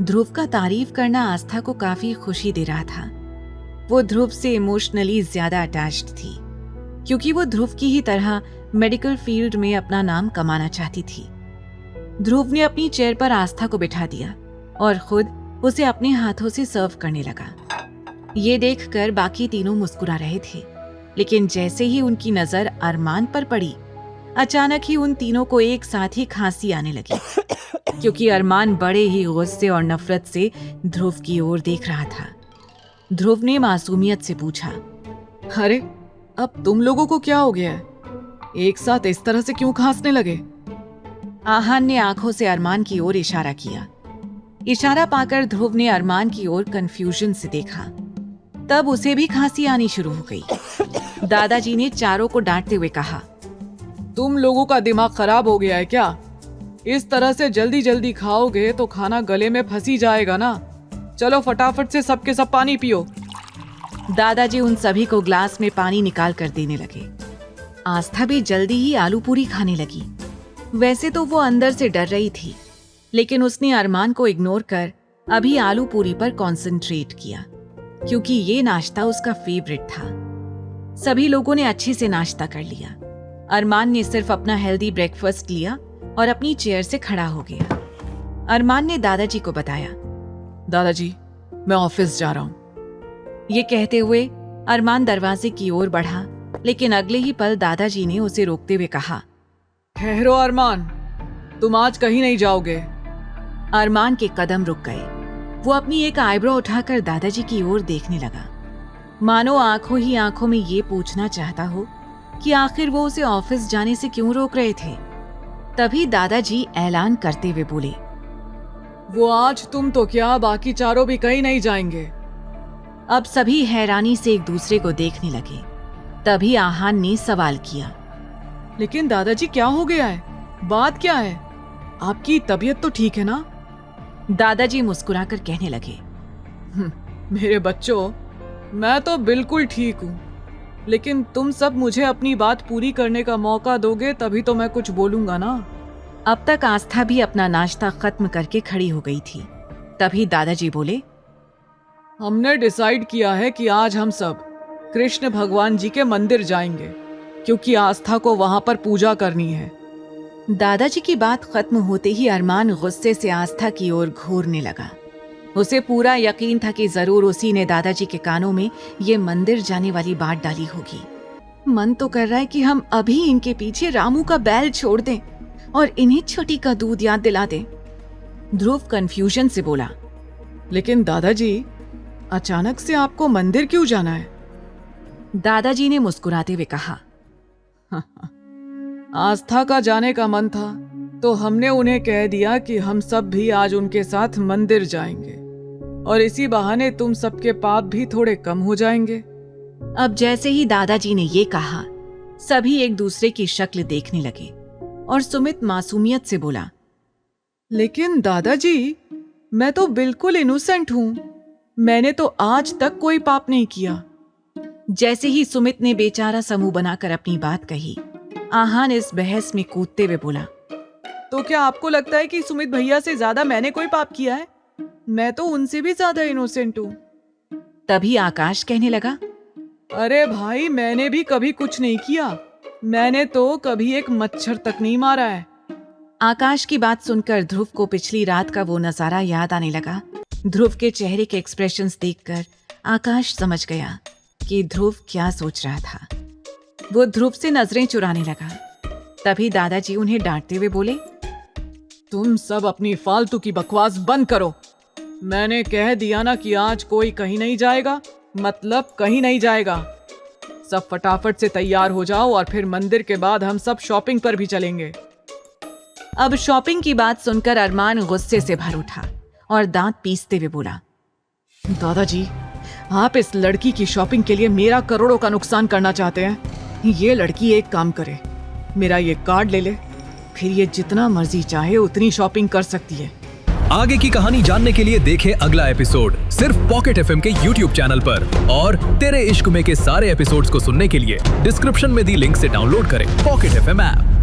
ध्रुव का तारीफ करना आस्था को काफी खुशी दे रहा था। वो ध्रुव से इमोशनली ज्यादा अटैच्ड थी, क्योंकि वो ध्रुव की ही तरह मेडिकल फील्ड में अपना नाम कमाना चाहती थी। ध्रुव ने अपनी चेयर पर आस्था को बिठा दिया और खुद उसे अपने हाथों से सर्व करने लगा। ये देखकर बाकी तीनों मुस्कुरा रहे थे, लेकिन जैसे ही उनकी नजर अरमान पर पड़ी, अचानक ही उन तीनों को एक साथ ही खांसी आने लगी, क्योंकि अरमान बड़े ही गुस्से और नफरत से ध्रुव की ओर देख रहा था। ध्रुव ने मासूमियत से पूछा, अरे अब तुम लोगों को क्या हो गया है? एक साथ इस तरह से क्यों खांसने लगे? आहान ने आंखों से अरमान की ओर इशारा किया। इशारा पाकर ध्रुव ने अरमान की ओर कंफ्यूजन से देखा। तब उसे भी खांसी आनी शुरू हो गई। दादाजी ने चारों को डांटते हुए कहा, तुम लोगों का दिमाग खराब हो गया है क्या? इस तरह से जल्दी जल्दी खाओगे तो खाना गले में फंसी जाएगा ना। चलो फटाफट से सबके सब पानी पियो। दादाजी उन सभी को ग्लास में पानी निकाल कर देने लगे। आस्था भी जल्दी ही आलू पूरी खाने लगी। वैसे तो वो अंदर से डर रही थी, लेकिन उसने अरमान को इग्नोर कर अभी आलू पूरी पर कॉन्सेंट्रेट किया, क्योंकि ये नाश्ता उसका फेवरेट था। सभी लोगों ने अच्छे से नाश्ता कर लिया। अरमान ने सिर्फ अपना हेल्दी ब्रेकफास्ट लिया और अपनी चेयर से खड़ा हो गया। अरमान ने दादाजी को बताया, दादाजी मैं ऑफिस जा रहा हूँ। ये कहते हुए अरमान दरवाजे की ओर बढ़ा, लेकिन अगले ही पल दादाजी ने उसे रोकते हुए कहा, ठहरो अरमान, तुम आज कहीं नहीं जाओगे। अरमान के कदम रुक गए। वो अपनी एक आईब्रो उठाकर दादाजी की ओर देखने लगा, मानो आंखों ही आंखों में ये पूछना चाहता हो कि आखिर वो उसे ऑफिस जाने से क्यों रोक रहे थे। तभी दादाजी ऐलान करते हुए बोले, वो आज तुम तो क्या, बाकी चारों भी कहीं नहीं जाएंगे। अब सभी हैरानी से एक दूसरे को देखने लगे। तभी आहान ने सवाल किया, लेकिन दादाजी क्या हो गया है? बात क्या है? आपकी तबीयत तो ठीक है ना? दादाजी मुस्कुराकर कहने लगे, मेरे बच्चों, मैं तो बिल्कुल ठीक हूँ, लेकिन तुम सब मुझे अपनी बात पूरी करने का मौका दोगे तभी तो मैं कुछ बोलूंगा ना। अब तक आस्था भी अपना नाश्ता खत्म करके खड़ी हो गई थी। तभी दादाजी बोले, हमने डिसाइड किया है कि आज हम सब कृष्ण भगवान जी के मंदिर जाएंगे, क्योंकि आस्था को वहां पर पूजा करनी है। दादाजी की बात खत्म होते ही अरमान गुस्से से आस्था की ओर घूरने लगा। उसे पूरा यकीन था कि जरूर उसी ने दादाजी के कानों में ये मंदिर जाने वाली बात डाली होगी। मन तो कर रहा है कि हम अभी इनके पीछे रामू का बैल छोड़ दें और इन्हें छोटी का दूध याद दिला दें। ध्रुव कंफ्यूजन से बोला, लेकिन दादाजी, अचानक से आपको मंदिर क्यों जाना है? दादाजी ने मुस्कुराते हुए कहा, आस्था का जाने का मन था तो हमने उन्हें कह दिया कि हम सब भी आज उनके साथ मंदिर जाएंगे, और इसी बहाने तुम सबके पाप भी थोड़े कम हो जाएंगे। अब जैसे ही दादाजी ने ये कहा, सभी एक दूसरे की शक्ल देखने लगे और सुमित मासूमियत से बोला, लेकिन दादाजी, मैं तो बिल्कुल इनोसेंट हूँ। मैंने तो आज तक कोई पाप नहीं किया। जैसे ही सुमित ने बेचारा समूह बनाकर अपनी बात कही, आहान इस बहस में कूदते हुए बोला, तो क्या आपको लगता है कि सुमित भैया से ज्यादा मैंने कोई पाप किया है? मैं तो उनसे भी ज्यादा इनोसेंट हूँ। तभी आकाश कहने लगा, अरे भाई, मैंने भी कभी कुछ नहीं किया। मैंने तो कभी एक मच्छर तक नहीं मारा है। आकाश की बात सुनकर ध्रुव को पिछली रात का वो नजारा याद आने लगा। ध्रुव के चेहरे के एक्सप्रेशंस देखकर आकाश समझ गया कि ध्रुव क्या सोच रहा था। वो ध्रुव से नजरें चुराने लगा। तभी दादाजी उन्हें डांटते हुए बोले, तुम सब अपनी फालतू की बकवास बंद करो। मैंने कह दिया ना कि आज कोई कहीं नहीं जाएगा, मतलब कहीं नहीं जाएगा। सब फटाफट से तैयार हो जाओ और फिर मंदिर के बाद हम सब शॉपिंग पर भी चलेंगे। अब शॉपिंग की बात सुनकर अरमान गुस्से से भर उठा और दांत पीसते हुए बोला, दादाजी, आप इस लड़की की शॉपिंग के लिए मेरा करोड़ों का नुकसान करना चाहते हैं। ये लड़की एक काम करे, मेरा ये कार्ड ले ले, फिर ये जितना मर्जी चाहे उतनी शॉपिंग कर सकती है। आगे की कहानी जानने के लिए देखें अगला एपिसोड सिर्फ पॉकेट एफएम के YouTube चैनल पर, और तेरे इश्क में के सारे एपिसोड्स को सुनने के लिए डिस्क्रिप्शन में दी लिंक से डाउनलोड करें पॉकेट एफएम ऐप।